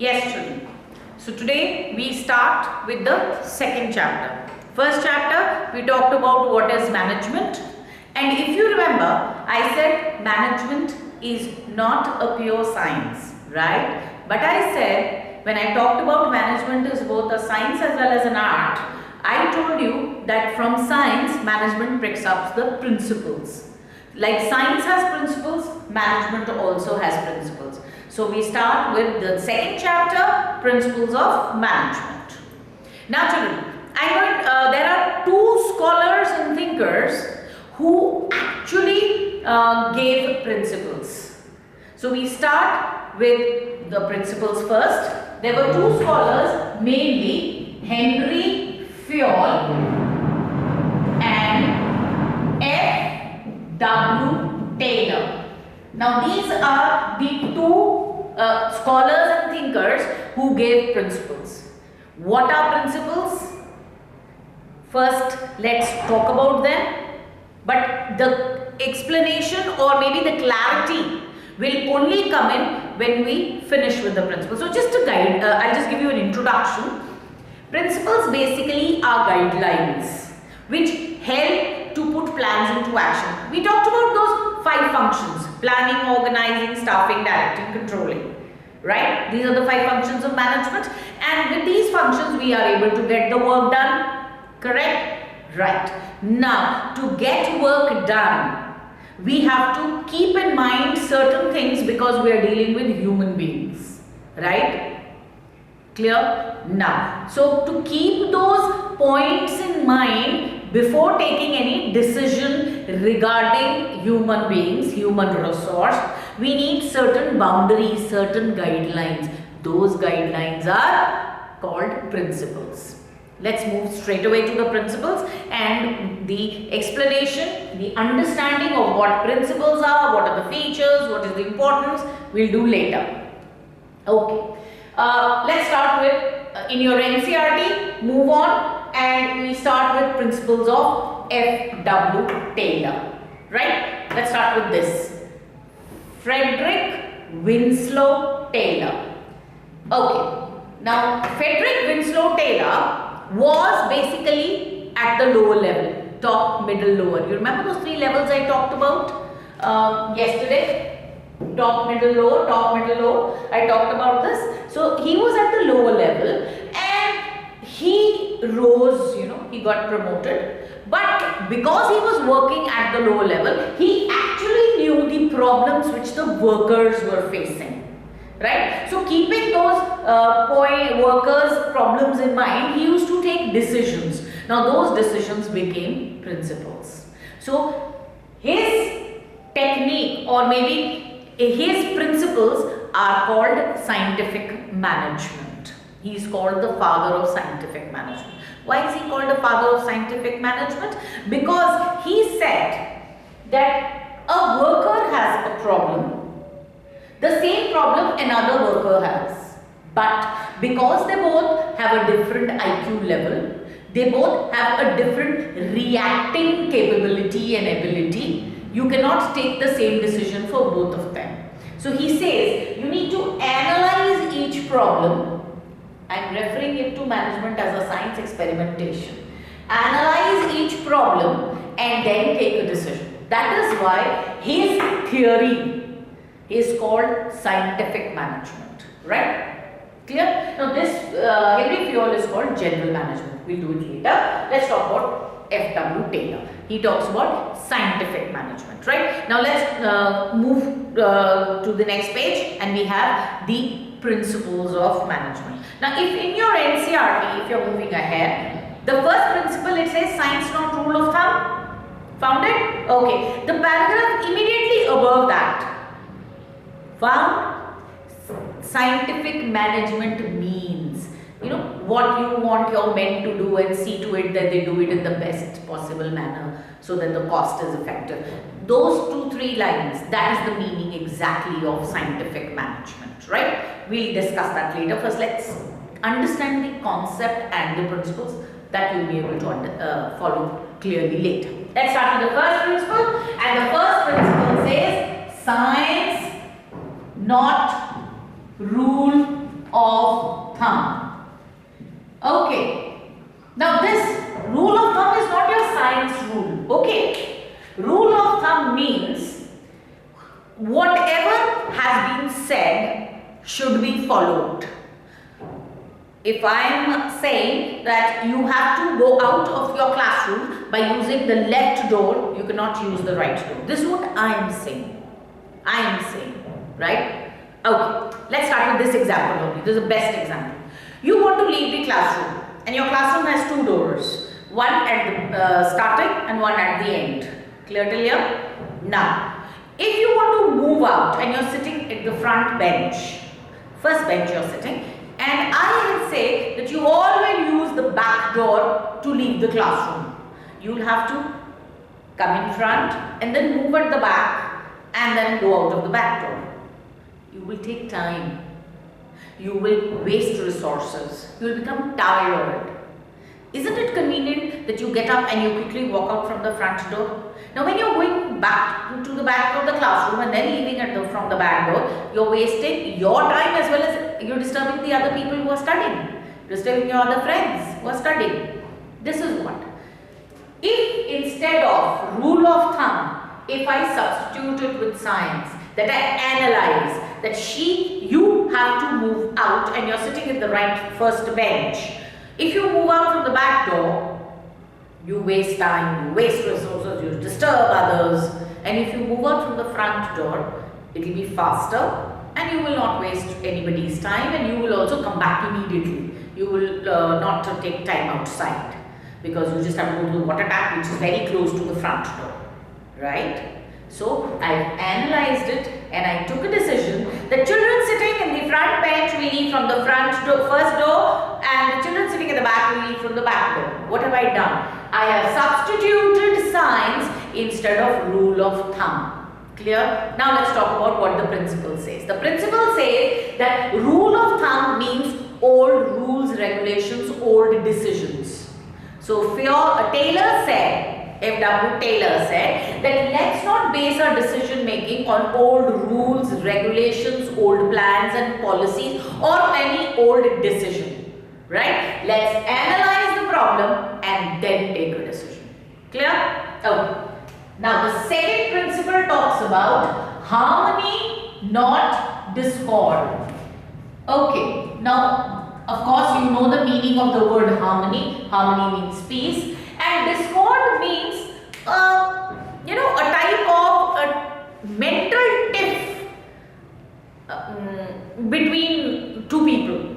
Yes, children. So today we start with the second chapter. First chapter we talked about what is management, and if you remember, I said management is not a pure science, right? But I said when I talked about management is both a science as well as an art, I told you that from science management picks up the principles. Like science has principles, management also has principles. So we start with the second chapter, principles of management. Now children, I know there are two scholars and thinkers who actually gave principles. So we start with the principles first. There were two scholars, mainly Henry Fayol and F.W. Taylor. Now these are the two scholars and thinkers who gave principles. What are principles? First, let's talk about them. But the explanation or maybe the clarity will only come in when we finish with the principles. So just to guide, I'll just give you an introduction. Principles basically are guidelines which help to put plans into action. We talked about those 5 functions: planning, organizing, staffing, directing, controlling. Right? These are the 5 functions of management, and with these functions we are able to get the work done. Correct? Right. Now, to get work done, we have to keep in mind certain things because we are dealing with human beings. Right? Clear? Now, so to keep those points in mind before taking any decision regarding human beings, human resource, we need certain boundaries, certain guidelines. Those guidelines are called principles. Let's move straight away to the principles, and the explanation, the understanding of what principles are, what are the features, what is the importance, we'll do later. Okay. Let's start with, in your NCERT, move on, and we start with principles of F.W. Taylor. Right? Let's start with this. Frederick Winslow Taylor. Okay. Now, Frederick Winslow Taylor was basically at the lower level, top, middle, lower. You remember those 3 levels I talked about yesterday? Top, middle, lower, top, middle, low. I talked about this. So he was at the lower level and he rose, he got promoted. But because he was working at the lower level, he actually knew the problems which the workers were facing. Right? So keeping those workers' problems in mind, he used to take decisions. Now those decisions became principles. So his technique, or maybe his principles, are called scientific management. He is called the father of scientific management. Why is he called the father of scientific management? Because he said that a worker has a problem, the same problem another worker has, but because they both have a different IQ level, they both have a different reacting capability and ability, you cannot take the same decision for both of them. So he says you need to analyze each problem. I'm referring it to management as a science experimentation. Analyze each problem and then take a decision. That is why his theory is called scientific management. Right? Clear? Now this Henry Fayol is called general management. We'll do it later. Let's talk about F.W. Taylor. He talks about scientific management. Right? Now let's move to the next page, and we have the principles of management. Now if in your NCERT, if you're moving ahead, the first principle, it says science not rule of thumb. Found it? Okay. The paragraph immediately above that, found scientific management means, what you want your men to do and see to it that they do it in the best possible manner so that the cost is effective. Those 2-3 lines, that is the meaning exactly of scientific management, right? We'll discuss that later. First, let's understand the concept and the principles that you'll be able to follow clearly later. Let's start with the first principle, and the first principle says science not rule of should be followed. If I am saying that you have to go out of your classroom by using the left door, you cannot use the right door. This is what I am saying. Right? Okay, let's start with this example only. This is the best example. You want to leave the classroom and your classroom has two doors. One at the starting and one at the end. Clear till here? Now, if you want to move out and you're sitting at the front bench, first bench you're sitting, and I will say that you all will use the back door to leave the classroom. You will have to come in front and then move at the back and then go out of the back door. You will take time. You will waste resources. You will become tired. Isn't it convenient that you get up and you quickly walk out from the front door? Now when you're going back to the back of the classroom and then leaving from the back door, you're wasting your time as well as you're disturbing the other people who are studying. Disturbing your other friends who are studying. This is what. If instead of rule of thumb, if I substitute it with science, that I analyze that you have to move out and you're sitting at the right first bench. If you move out from the back door, you waste time, you waste resources, you disturb others. And if you move out from the front door, it will be faster and you will not waste anybody's time, and you will also come back immediately. You will not take time outside because you just have to go to the water tap, which is very close to the front door, right? So I analyzed it and I took a decision that children sitting in the front bench will leave from the front door, first door, and the children sitting at the back will leave from the back door. What have I done? I have substituted science instead of rule of thumb. Clear? Now let's talk about what the principle says. The principle says that rule of thumb means old rules, regulations, old decisions. So Taylor said, F.W. Taylor said that let's not base our decision making on old rules, regulations, old plans and policies or any old decision. Right? Let's analyze the problem and then take a decision. Clear? Okay. Now the second principle talks about harmony, not discord. Okay. Now, of course, you know the meaning of the word harmony. Harmony means peace. And discord means, a type of mental tiff between two people.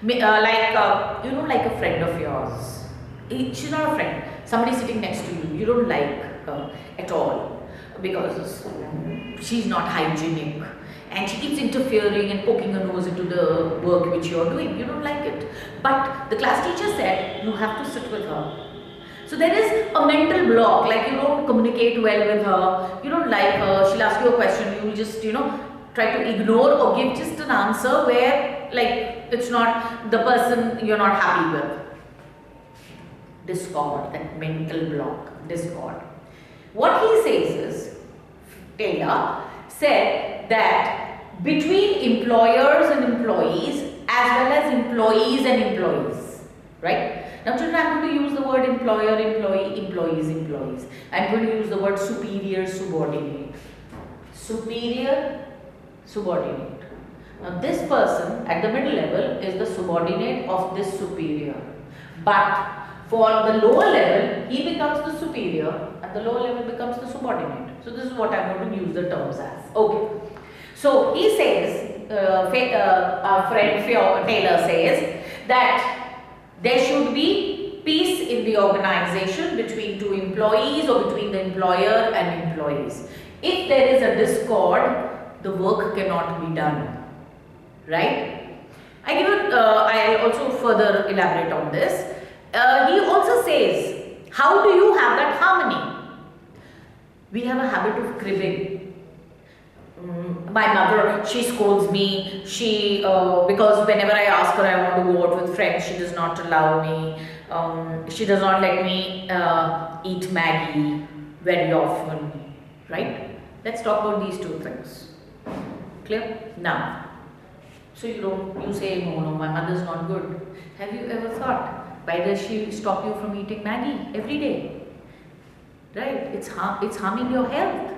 Like a friend of yours. She's not a friend. Somebody sitting next to you. You don't like her at all because she's not hygienic. And she keeps interfering and poking her nose into the work which you are doing. You don't like it. But the class teacher said you have to sit with her. So there is a mental block, like you don't communicate well with her, you don't like her, she'll ask you a question, you will just, try to ignore or give just an answer where, like, it's not the person you're not happy with. Discord, that mental block, discord. What he says is, Taylor said that between employers and employees as well as employees and employees, right? Now children, I'm going to use the word employer, employee, employees, employees. I'm going to use the word superior, subordinate. Superior, subordinate. Now this person at the middle level is the subordinate of this superior. But for the lower level, he becomes the superior and the lower level becomes the subordinate. So this is what I'm going to use the terms as. Okay. So he says, our friend Taylor says that there should be peace in the organization between two employees or between the employer and employees. If there is a discord, the work cannot be done. Right? I'll also further elaborate on this. He also says, how do you have that harmony? We have a habit of cribbing. My mother, she scolds me, because whenever I ask her I want to go out with friends, she does not allow me, she does not let me eat Maggie very often, right? Let's talk about these two things. Clear? Now, so you say, no, my mother's not good. Have you ever thought, why does she stop you from eating Maggie every day? Right? It's harming your health.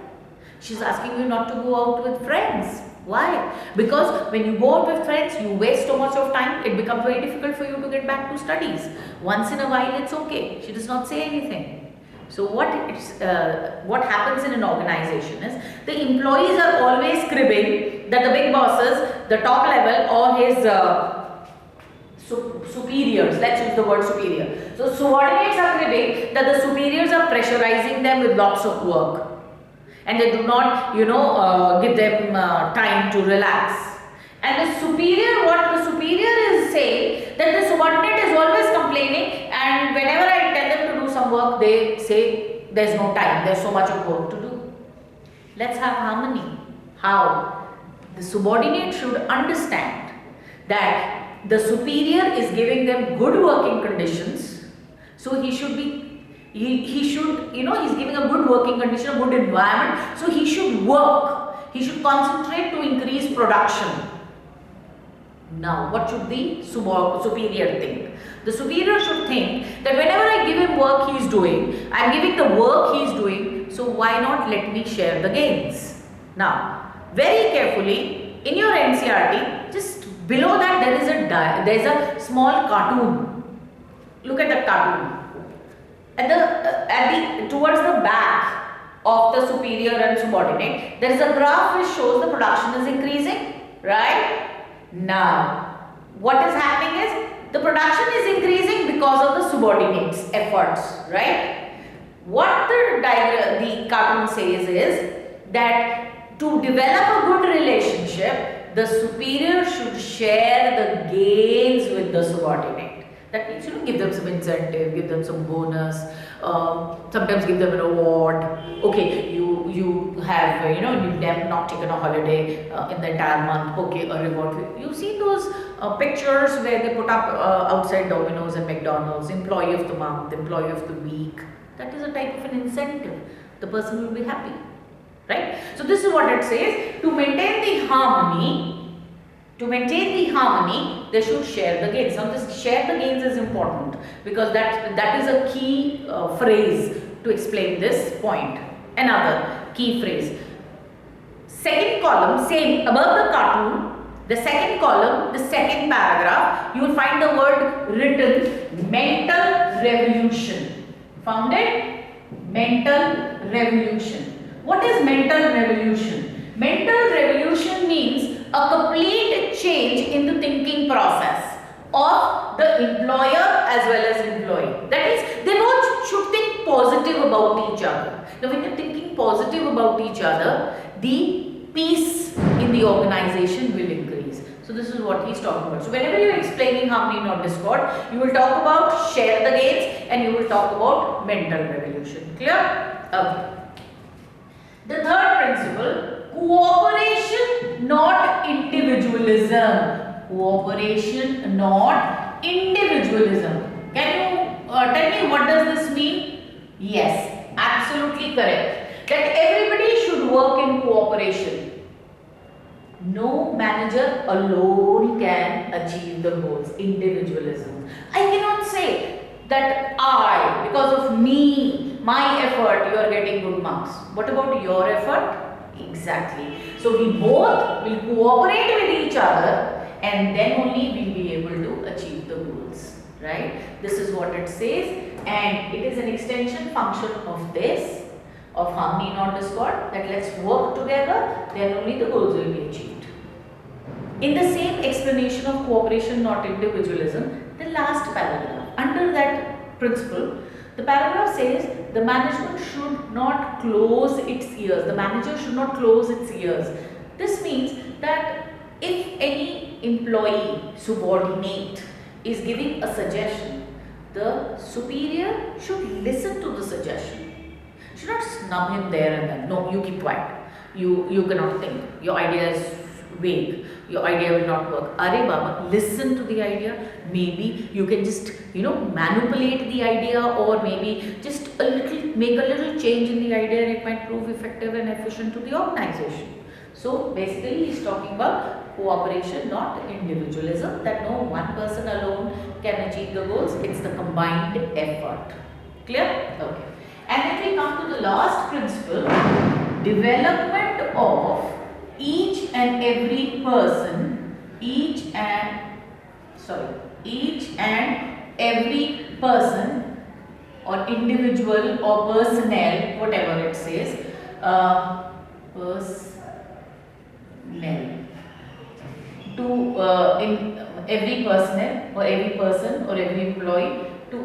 She's asking you not to go out with friends. Why? Because when you go out with friends, you waste so much of time, it becomes very difficult for you to get back to studies. Once in a while, it's okay. She does not say anything. So what happens in an organization is the employees are always cribbing that the big bosses, the top level or his superiors, let's use the word superior. So subordinates are cribbing that the superiors are pressurizing them with lots of work. And they do not, give them time to relax. And the superior, what the superior is saying, that the subordinate is always complaining, and whenever I tell them to do some work, they say there's no time, there's so much of work to do. Let's have harmony. How? The subordinate should understand that the superior is giving them good working conditions, so he should be he should, he's giving a good working condition, a good environment, so he should work, he should concentrate to increase production. Now, what should the superior think? The superior should think that whenever I give him work he is doing, I am giving the work he is doing, so why not let me share the gains? Now, very carefully, in your NCERT, just below that there is a small cartoon. Look at the cartoon. Towards the back of the superior and subordinate, there is a graph which shows the production is increasing, right? Now, what is happening is the production is increasing because of the subordinates' efforts, right? What the cartoon says is that to develop a good relationship, the superior should share the gains with the subordinate. That means, give them some incentive, give them some bonus, sometimes give them an award. Okay, you have, you have not taken a holiday in the entire month. Okay, a reward. You've seen those pictures where they put up outside Domino's and McDonald's, employee of the month, employee of the week. That is a type of an incentive. The person will be happy, right? So this is what it says. To maintain the harmony, they should share the gains. Now this share the gains is important because that is a key phrase to explain this point. Another key phrase. Second column, same above the cartoon, the second column, the second paragraph, you will find the word written, mental revolution. Found it? Mental revolution. What is mental revolution? Mental revolution means a complete change in the thinking process of the employer as well as employee. That is, they both should think positive about each other. Now, when you're thinking positive about each other, the peace in the organization will increase. So, this is what he's talking about. So, whenever you're explaining harmony, not discord, you will talk about share the gains and you will talk about mental revolution. Clear? Okay. The third principle, cooperation, not individualism. Cooperation, not individualism. Can you tell me what does this mean? Yes, absolutely correct. That everybody should work in cooperation. No manager alone can achieve the goals. Individualism. I cannot say that because of me, my effort, you are getting good marks. What about your effort? Exactly. So we both will cooperate with each other and then only we will be able to achieve the goals. Right? This is what it says, and it is an extension function of this, of harmony not discord, that let's work together, then only the goals will be achieved. In the same explanation of cooperation not individualism, the last paragraph, under that principle, the paragraph says the management should not close its ears. The manager should not close its ears. This means that if any employee, subordinate, is giving a suggestion, the superior should listen to the suggestion. Should not snub him there and then. No, you keep quiet. You cannot think. Your idea is vague. Your idea will not work. Are Baba, listen to the idea. Maybe you can just, manipulate the idea, or maybe just make a little change in the idea, and it might prove effective and efficient to the organization. So basically he is talking about cooperation, not individualism, that no one person alone can achieve the goals. It's the combined effort. Clear? Okay. And then we come to the last principle, development of each and every person, or individual or personnel, whatever it says, personnel, to in every personnel or every person or every employee to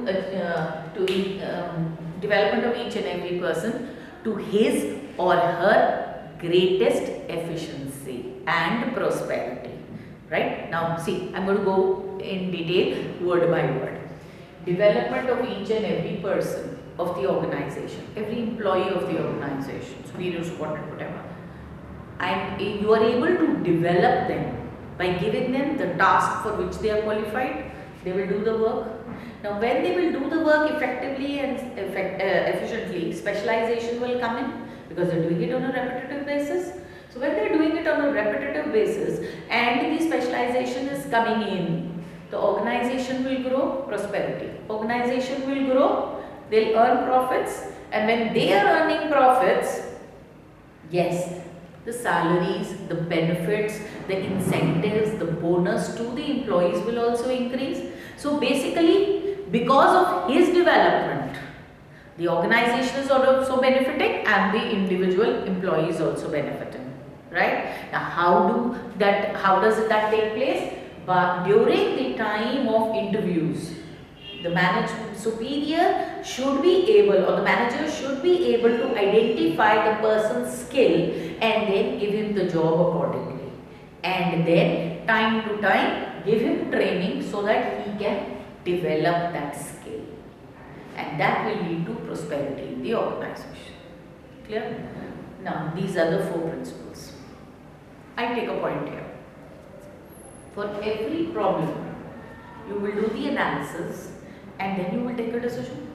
development of each and every person to his or her greatest efficiency and prosperity. Right? Now see, I'm going to go in detail word by word. Development of each and every person of the organization, every employee of the organization, superior, subordinate, whatever, and you are able to develop them by giving them the task for which they are qualified. They will do the work. Now when they will do the work effectively and efficiently, specialization will come in, because they are doing it on a repetitive basis. So when they are doing it on a repetitive basis and the specialization is coming in, the organization will grow, prosperity. Organization will grow, they'll earn profits, and when they are earning profits, yes, the salaries, the benefits, the incentives, the bonus to the employees will also increase. So basically, because of his development, the organization is also benefiting and the individual employee is also benefiting. Right? Now how does that take place? But during the time of interviews, the management superior should be able, or the manager should be able to identify the person's skill and then give him the job accordingly, and then time to time give him training so that he can develop that skill, and that will lead to prosperity in the organization. Clear? Now these are the 4 principles. I take a point here. For every problem, you will do the analysis and then you will take a decision.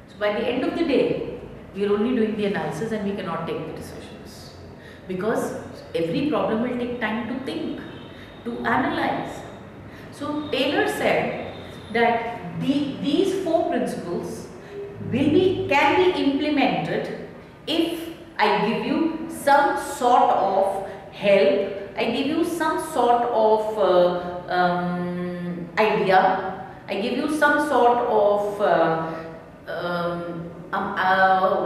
So by the end of the day, we are only doing the analysis and we cannot take the decisions. Because every problem will take time to think, to analyze. So Taylor said that these 4 principles can be implemented if I give you some sort of help, I give you some sort of idea, I give you some sort of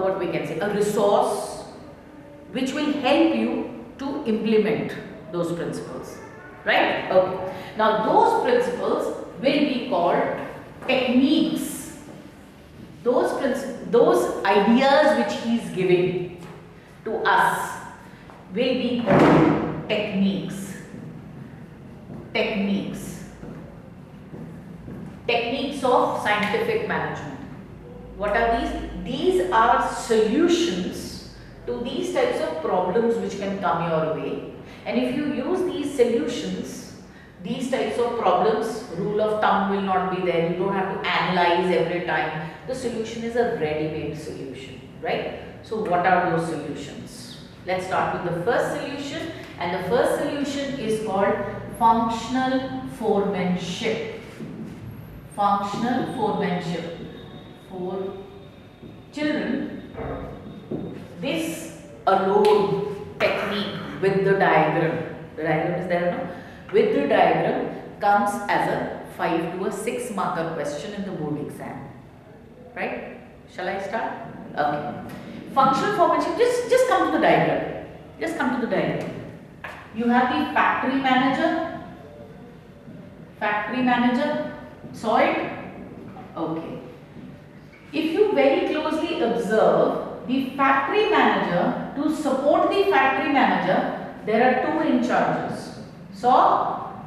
what we can say, a resource which will help you to implement those principles. Right? Okay. Now those principles will be called techniques. Those ideas which he is giving to us will be called techniques. Techniques of scientific management. What are these? These are solutions to these types of problems which can come your way, and if you use these solutions, these types of problems, rule of thumb will not be there. You don't have to analyze every time. The solution is a ready-made solution, right? So what are those solutions? Let's start with the first solution, and the first solution is called functional foremanship. Functional foremanship. For children, this alone technique with the diagram is there, no? With the diagram comes as a 5 to a 6 marker question in the board exam. Right? Shall I start? Okay. Functional foremanship, just come to the diagram. Just come to the diagram. You have the factory manager. Saw it? Okay. If you very closely observe the factory manager, to support the factory manager, there are 2 in charges. So,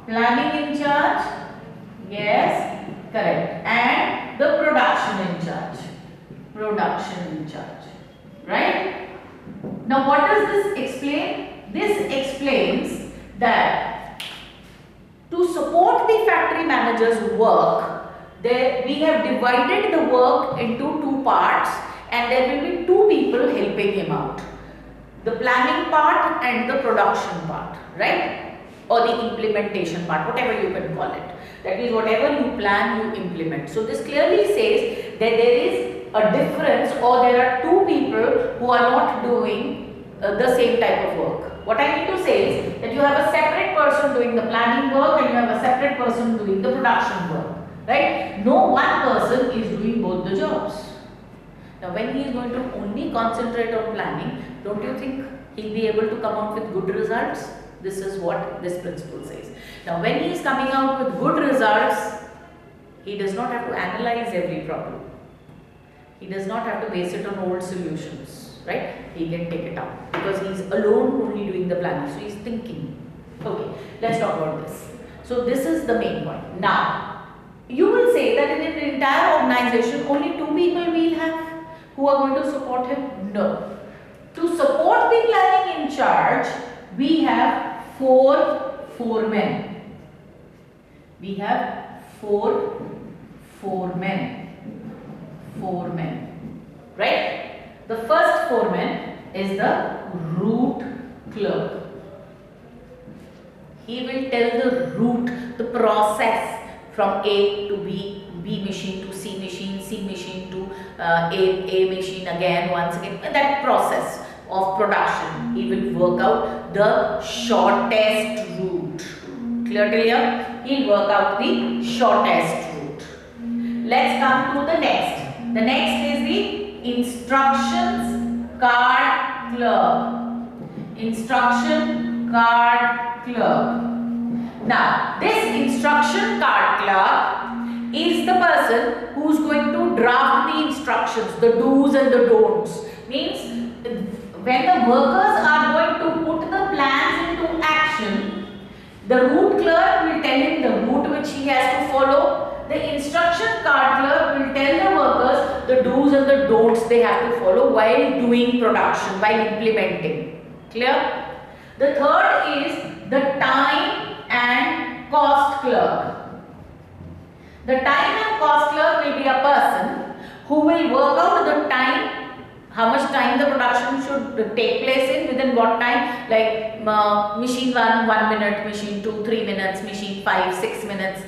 planning in charge, yes, correct, and the production in charge. Right? Now what does this explain? This explains that to support the factory manager's work, we have divided the work into 2 parts, and there will be 2 people helping him out. The planning part and the production part, right? Or the implementation part, whatever you can call it. That is, whatever you plan, you implement. So this clearly says that there is a difference, or there are 2 people who are not doing the same type of work. What I mean to say is that you have a separate person doing the planning work and you have a separate person doing the production work, right? No one person is doing both the jobs. Now when he is going to only concentrate on planning, don't you think he'll be able to come out with good results? This is what this principle says. Now when he is coming out with good results, he does not have to analyze every problem. He does not have to base it on old solutions, right? He can take it up because he is alone only doing the planning. So he is thinking. Okay, let's talk about this. So this is the main point. Now, you will say that in an entire organization, only 2 people will have who are going to support him. No. To support the planning in charge, we have 4 men. We have 4 men. 4 men, right? The first 4 men is the route clerk. He will tell the route, the process from A to B, B machine to C machine, C machine to A machine again, once again, that process of production. He will work out the shortest route. Clear till here? He will work out the shortest route. Let's come to the next. The next is the instructions card clerk. Instruction card clerk. Now, this instruction card clerk is the person who is going to draft the instructions, the do's and the don'ts. Means when the workers are going to put the plans into action, the route clerk will tell him the route which he has to follow. The instruction card clerk will tell the workers the do's and the don'ts they have to follow while doing production, while implementing. Clear? The third is the time and cost clerk. The time and cost clerk will be a person who will work out the time, how much time the production should take place in, within what time, like machine 1 minute, machine 2 3 minutes, machine 5 6 minutes,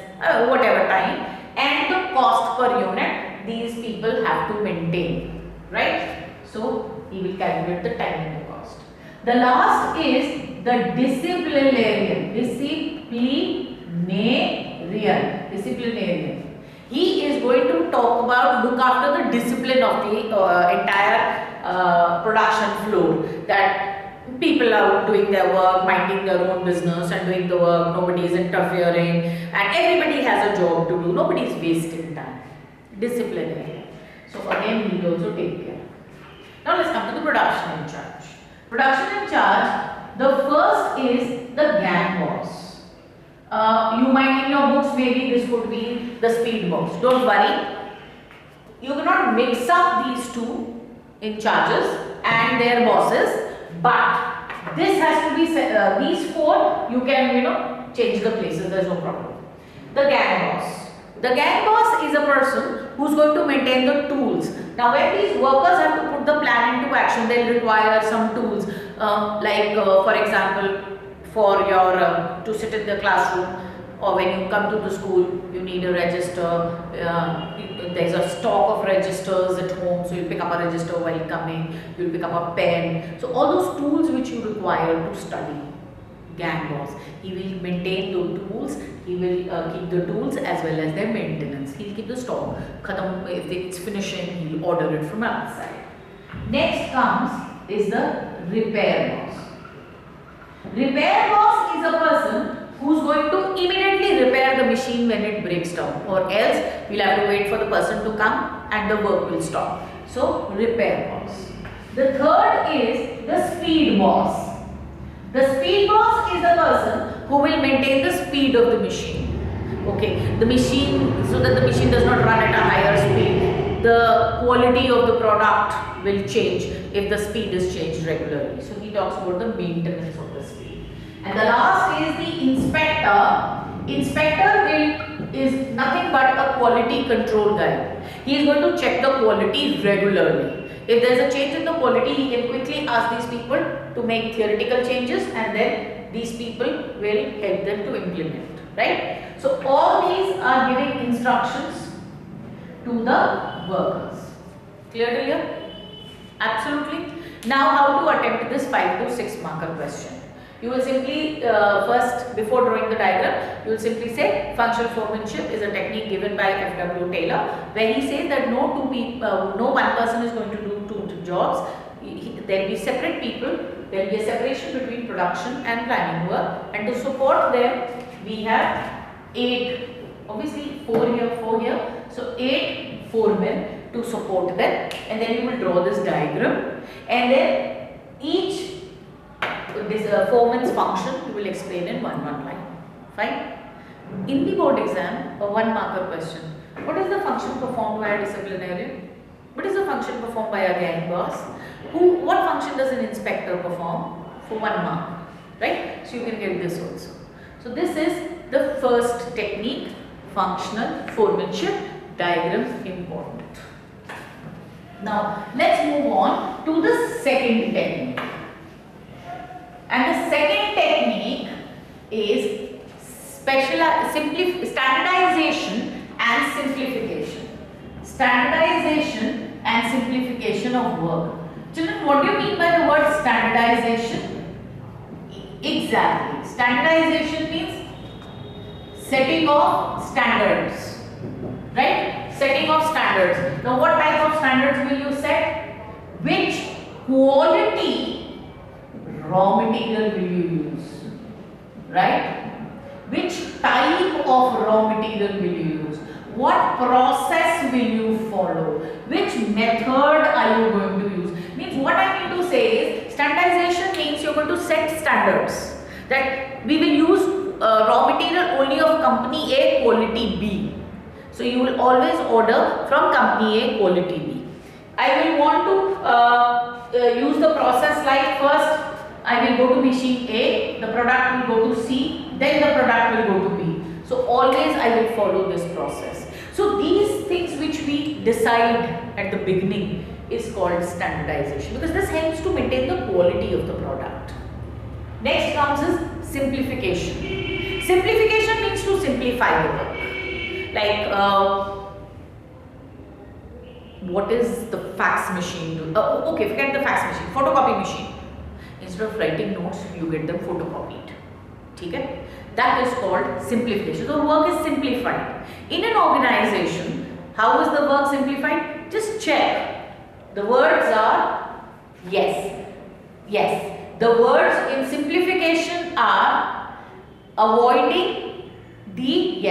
whatever time, and the cost per unit these people have to maintain, right? So he will calculate the time and the cost. The last is the disciplinarian. Disciplinarian. He is going to look after the discipline of the entire production floor. That people are doing their work, minding their own business and doing the work. Nobody is interfering and everybody has a job to do. Nobody is wasting time. Disciplinarian. So again, he will also take care. Now let's come to the production in charge. Production in charge. The first is the gang boss. You might in your books, maybe this could be the speed boss. Don't worry. You cannot mix up these two in charges and their bosses, but this has to be these 4 you can change the places. There is no problem. The gang boss. The gang boss is a person who is going to maintain the tools. Now when these workers have to put the plan into action, they will require some tools for example, for your to sit in the classroom, or when you come to the school you need a register. There is a stock of registers at home, so you pick up a register while coming, you will pick up a pen. So all those tools which you require to study. Gang boss, he will maintain the tools, he will keep the tools as well as their maintenance. He will keep the stock. If it's finishing, he will order it from outside. Next comes is the repair boss. Repair boss is a person who is going to immediately repair the machine when it breaks down, or else we'll have to wait for the person to come and the work will stop. So repair boss. The third is the speed boss. The speed boss is the person who will maintain the speed of the machine. Okay, the machine, so that the machine does not run at a higher speed. The quality of the product will change if the speed is changed regularly. So he talks about the maintenance of the speed. And the last is the inspector. Inspector is nothing but a quality control guy. He is going to check the quality regularly. If there is a change in the quality, he can quickly ask these people to make theoretical changes, and then these people will help them to implement, right? So all these are giving instructions to the workers. Clear to you? Absolutely. Now how to attempt this 5 to 6 marker question. You will simply first, before drawing the diagram, you will simply say functional foremanship is a technique given by F.W. Taylor, where he says that no one person is going to do two jobs. There will be separate people. There will be a separation between production and planning work, and to support them, we have 8. Obviously, 4 here, 4 here. So 8 foremen to support them, and then you will draw this diagram, and then each this foreman's function you will explain in one line. Fine. In the board exam, a 1 marker question. What is the function performed by a disciplinarian? What is the function performed by a gang boss? What function does an inspector perform? For 1 mark, right? So you can get this also. So this is the first technique, functional foremanship diagram, important. Now let's move on to the second technique. And the second technique is standardization and simplification. Standardization and simplification of work. Children, what do you mean by the word standardization? Exactly. Standardization means setting of standards. Right? Setting of standards. Now what type of standards will you set? Which quality raw material will you use, right? Which type of raw material will you use? What process will you follow? Which method are you going to use? Means what I mean to say is, standardization means you're going to set standards that we will use raw material only of company A, quality B. So you will always order from company A, quality B. I will want to use the process like first I will go to machine A, the product will go to C, then the product will go to B. So always I will follow this process. So these things which we decide at the beginning is called standardization, because this helps to maintain the quality of the product. Next comes is simplification. Simplification means to simplify the work. Like what is the fax machine do? Okay, forget the fax machine, photocopy machine. Instead of writing notes, you get them photocopied. Okay? That is called simplification. So the work is simplified. In an organization, how is the work simplified? Just check. The words are yes. Yes. The words in simplification are avoiding the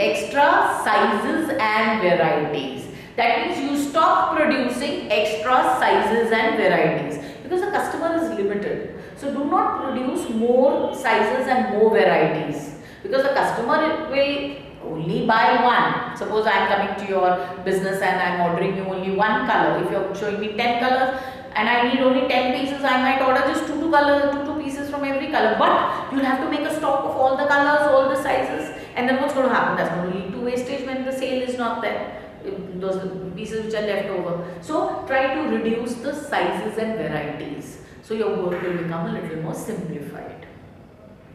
extra sizes and varieties. That means you stop producing extra sizes and varieties, because the customer is limited. So do not produce more sizes and more varieties, because the customer will only buy one. Suppose I am coming to your business and I am ordering you only one color. If you are showing me 10 colors and I need only 10 pieces, I might order just two pieces from every color. But you will have to make a stock of all the colors, all the sizes, and then what's going to happen? That's going to lead to wastage when the sale is not there. Those pieces which are left over. So try to reduce the sizes and varieties, so your work will become a little more simplified.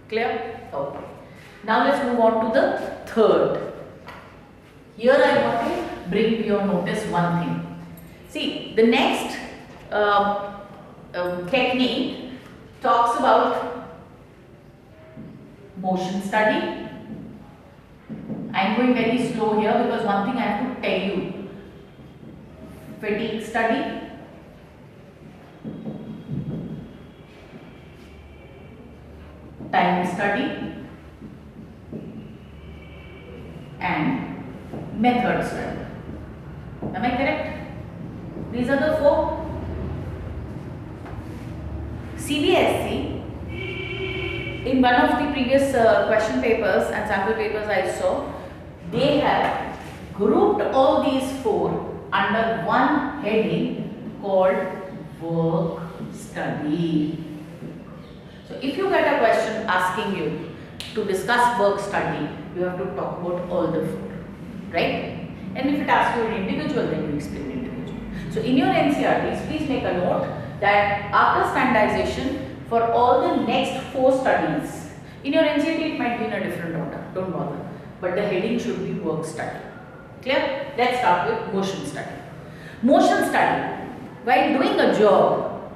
Clear? Okay. Now let's move on to the third. Here I want to bring to your notice one thing. See, the next technique talks about motion study. I am going very slow here because one thing I have to tell you. Fatigue study, time study, and method study. Am I correct? These are the 4. CBSE, in one of the previous question papers and sample papers I saw, they have grouped all these 4 under one heading called work study. So if you get a question asking you to discuss work study, you have to talk about all the 4, right? And if it asks you an individual, then you explain individual. So in your NCRTs, please make a note that after standardization, for all the next 4 studies, in your NCRT it might be in a different order, don't bother, but the heading should be work study. Clear? Let's start with motion study. Motion study, while doing a job,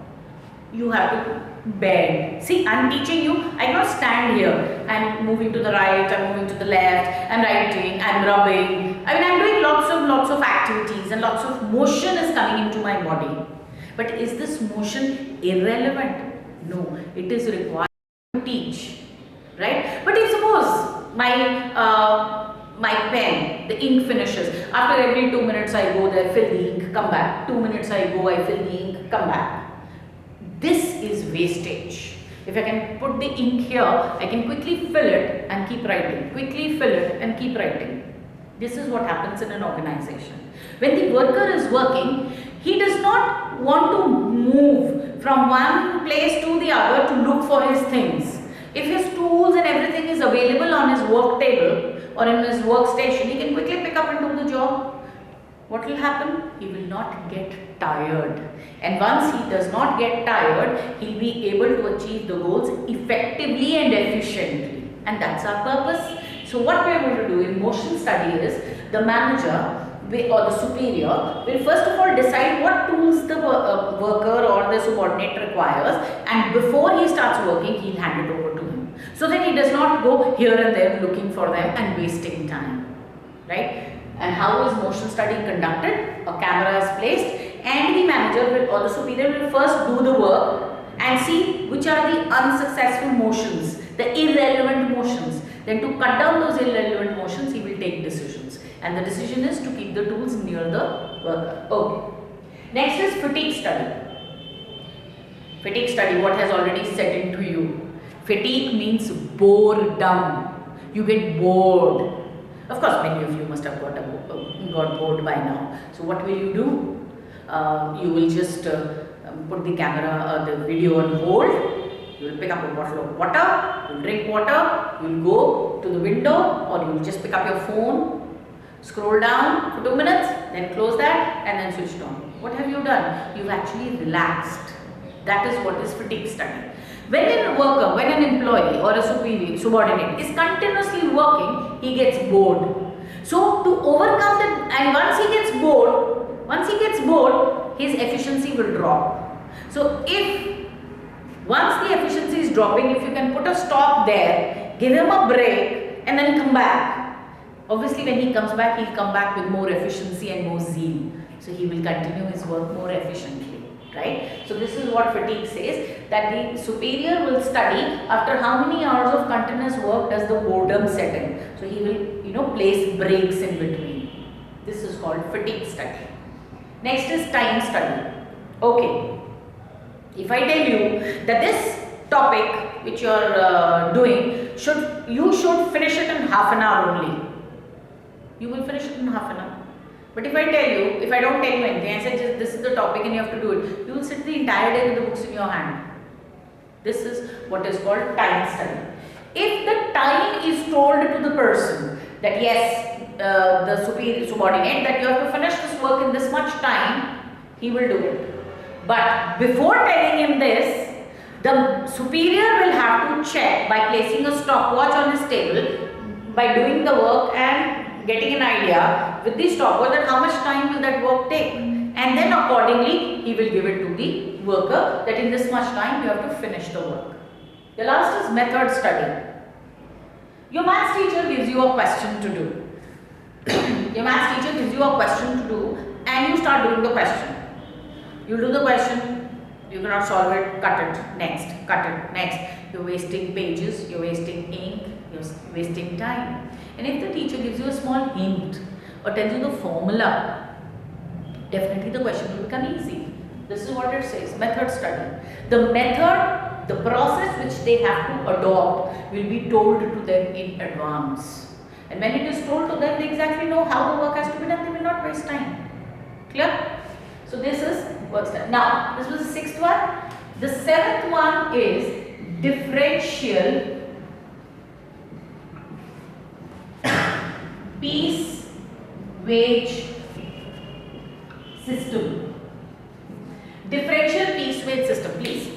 you have to bend. See, I'm teaching you, I cannot stand here. I'm moving to the right, I'm moving to the left, I'm writing, I'm rubbing. I mean, I'm doing lots of activities and lots of motion is coming into my body. But is this motion irrelevant? No, it is required to teach, right? But if suppose my pen, the ink finishes. After every 2 minutes I go there, fill the ink, come back. 2 minutes I go, I fill the ink, come back. This is wastage. If I can put the ink here, I can quickly fill it and keep writing. Quickly fill it and keep writing. This is what happens in an organization. When the worker is working, he does not want to move from one place to the other to look for his things. If his tools and everything is available on his work table or in his workstation, he can quickly pick up and do the job. What will happen? He will not get tired. And once he does not get tired, he will be able to achieve the goals effectively and efficiently. And that's our purpose. So what we are going to do in motion study is, the manager or the superior will first of all decide what tools the worker or the subordinate requires, and before he starts working, he will hand it over to him. So that he does not go here and there looking for them and wasting time. Right? And how is motion study conducted? A camera is placed and the manager will, or the superior will first do the work and see which are the unsuccessful motions, the irrelevant motions. Then to cut down those irrelevant motions, he will take decisions. And the decision is to keep the tools near the worker. Okay. Next is fatigue study. Fatigue study, what has already set into you. Fatigue means boredom. You get bored. Of course, many of you must have got bored by now. So what will you do? You will just put the camera, the video on hold. You will pick up a bottle of water, you will drink water, you will go to the window, or you will just pick up your phone, scroll down for 2 minutes, then close that and then switch it on. What have you done? You've actually relaxed. That is what is fatigue study. When a worker, when an employee or a subordinate is continuously working, he gets bored. So to overcome that, and once he gets bored, his efficiency will drop. So once the efficiency is dropping, if you can put a stop there, give him a break and then come back. Obviously when he comes back, he'll come back with more efficiency and more zeal. So he will continue his work more efficiently. Right? So this is what fatigue says, that the superior will study after how many hours of continuous work does the boredom set in. So he will, place breaks in between. This is called fatigue study. Next is time study. Okay. If I tell you that this topic which you are doing, you should finish it in half an hour only. You will finish it in half an hour. But if I don't tell you anything, I say just this is the topic and you have to do it, you will sit the entire day with the books in your hand. This is what is called time study. If the time is told to the person that yes, the subordinate, that you have to finish this work in this much time, he will do it. But before telling him this, the superior will have to check by placing a stopwatch on his table, by doing the work and getting an idea with the stopwatch that how much time will that work take, and then accordingly he will give it to the worker that in this much time you have to finish the work. The last is method study. Your maths teacher gives you a question to do. Your maths teacher gives you a question to do and you start doing the question. You do the question, you cannot solve it, cut it, next. You're wasting pages, you're wasting ink, you're wasting time. And if the teacher gives you a small hint or tells you the formula, definitely the question will become easy. This is what it says, method study. The method, the process which they have to adopt will be told to them in advance. And when it is told to them, they exactly know how the work has to be done, they will not waste time. Clear? So this is work study. Now, this was the 6th one. The 7th one is differential piece wage system. Differential piece wage system, please.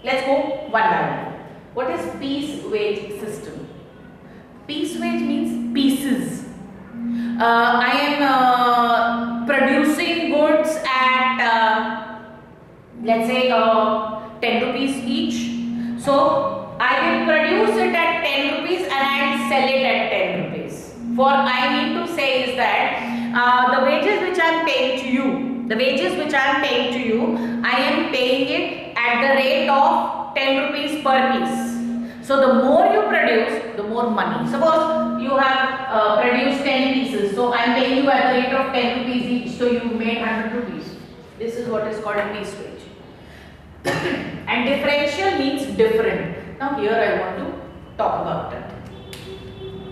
Let's go one by one. What is piece wage system? Piece wage means pieces. I am producing goods at let's say 10 rupees each. So I will produce it at 10 rupees and I will sell it at 10 rupees. What I mean to say is that the wages which I am paying to you, I am paying it at the rate of 10 rupees per piece. So the more you produce, the more money. Suppose you have produced 10 pieces. So I am paying you at the rate of 10 rupees each. So you made 100 rupees. This is what is called a piece wage. And differential means different. Now here I want to talk about it.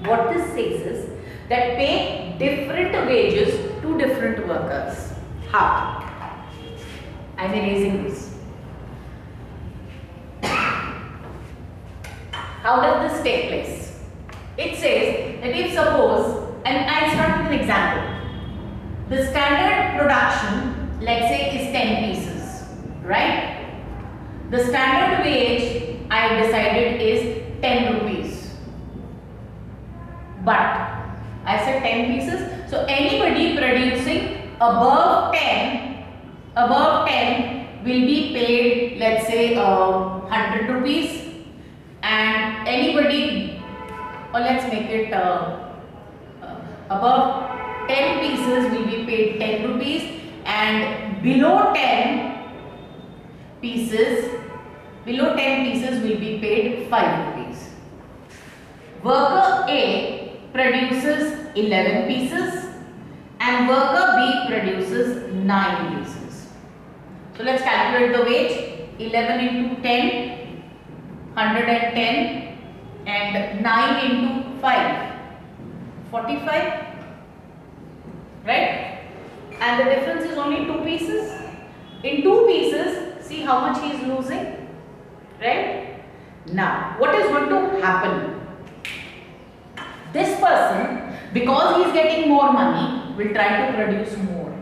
What this says is that pay different wages to different workers. How? I am erasing this. How does this take place? It says that if suppose, and I start with an example. The standard production, let's say, is 10 pieces, right? The standard wage I have decided is 10 rupees. But I said 10 pieces. So anybody producing above 10 will be paid, let's say, 100 rupees. And anybody, or let's make it above 10 pieces will be paid 10 rupees. And below 10 pieces will be paid 5 rupees. Worker A produces 11 pieces and worker B produces 9 pieces. So let's calculate the wage. 11 into 10, 110, and 9 into 5, 45, right? And the difference is only 2 pieces. In 2 pieces, see how much he is losing, right? Now, what is going to happen? This person, because he is getting more money, will try to produce more,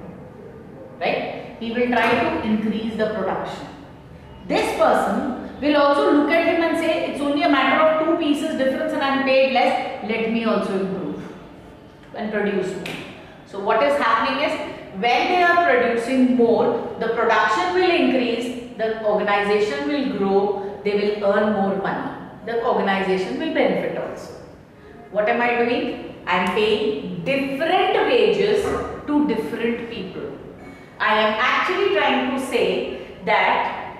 right? He will try to increase the production. This person will also look at him and say, it's only a matter of 2 pieces difference and I am paid less, let me also improve and produce more. So what is happening is, when they are producing more, the production will increase, the organization will grow, they will earn more money. The organization will benefit also. What am I doing? I am paying different wages to different people. I am actually trying to say that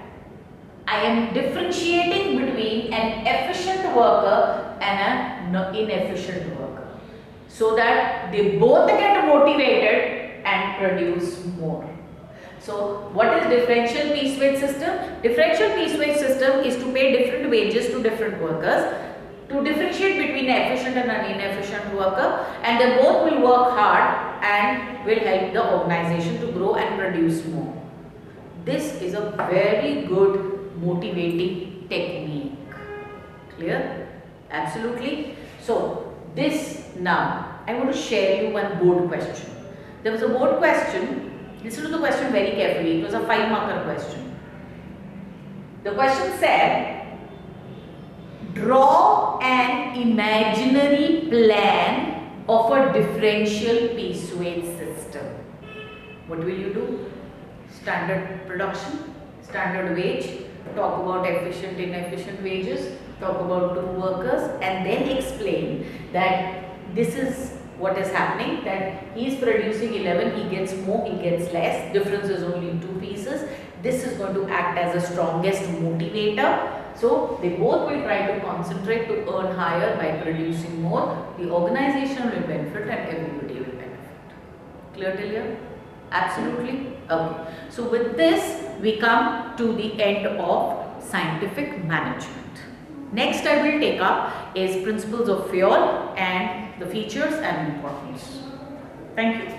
I am differentiating between an efficient worker and an inefficient worker, so that they both get motivated and produce more. So what is differential piece wage system? Differential piece wage system is to pay different wages to different workers, to differentiate between an efficient and an inefficient worker, and they both will work hard and will help the organization to grow and produce more. This is a very good motivating technique. Clear? Absolutely. So this, now I want to share you one board question. There was a board question. Listen to the question very carefully. It was a 5-marker question. The question said, draw an imaginary plan of a differential piece wage system. What will you do? Standard production, standard wage, talk about efficient, inefficient wages, talk about 2 workers, and then explain that this is what is happening, that he is producing 11, he gets more, he gets less, difference is only 2 pieces. This is going to act as the strongest motivator. So they both will try to concentrate to earn higher by producing more. The organization will benefit and everybody will benefit. Clear till here? Absolutely? Okay. So with this, we come to the end of scientific management. Next I will take up is principles of fuel and the features and importance. Thank you.